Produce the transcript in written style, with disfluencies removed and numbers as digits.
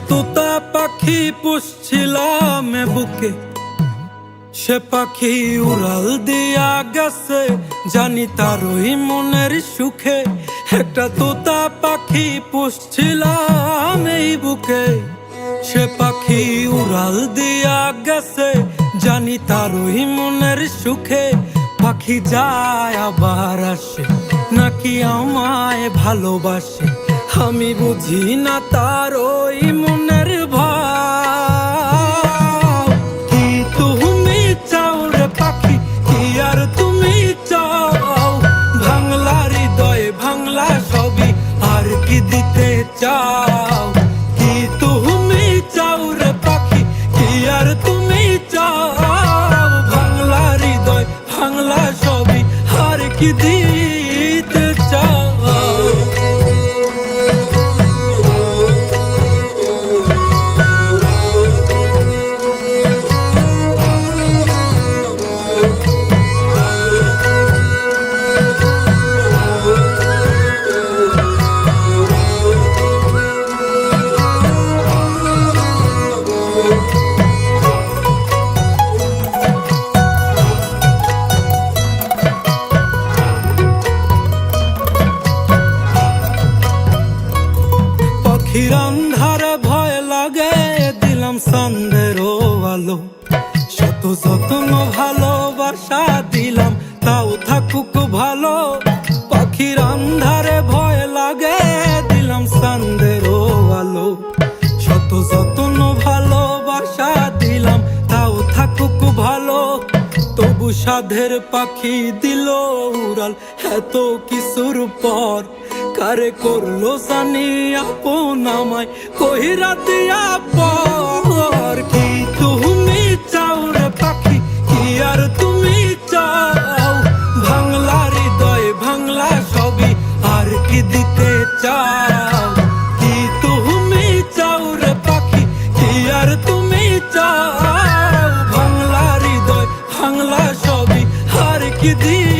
তোতা পাখি পুষছিলাম বুকে, সে পাখি উড়াল দিয়া গেছে, জানি তারই মনের সুখে। একটা তোতা পাখি পুষছিলাম এই বুকে, সে পাখি উড়াল দিয়া গেছে, জানি তারই মনের সুখে। পাখি যায় আবার আসে, নাকি আমায় ভালোবাসে, আমি বুঝি না তার ওই মনের ভাব। কি তুমি চাও রে পাখি, কি আর তুমি চাও? ভাঙলা হৃদয় ভাঙলা সবই, আর কি দিতে চাও? কি তুমি চাও রে পাখি, কি আর তুমি চাও? ভাঙলা হৃদয় ভাঙলা সবই, আর কি দিতে চাও? পাখির আন্ধারে ভয় লাগে, দিলাম সন্দেরও আলো, শত যত্ন ভালোবাসা দিলাম, তাও থাকুক ভালো। পাখির আন্ধারে ভয় লাগে, দিলাম সন্দেরও আলো, শত যত্ন ভালোবাসা দিলাম, তাও থাকুক ভালো। তবু সাধের পাখি দিল উড়াল এত কিছুর পর, কারে করলো জানি আপন আমায় কইরা দিয়া পর। কি তুমি চাও রে পাখি, কি আর তুমি চাও? ভাঙলা হৃদয় ভাঙলা সবই, আর কি দিতে চাও? কি তুমি চাও রে পাখি, কি আর তুমি চাও? ভাঙলা হৃদয় ভাঙলা সবই, আর কি দিতে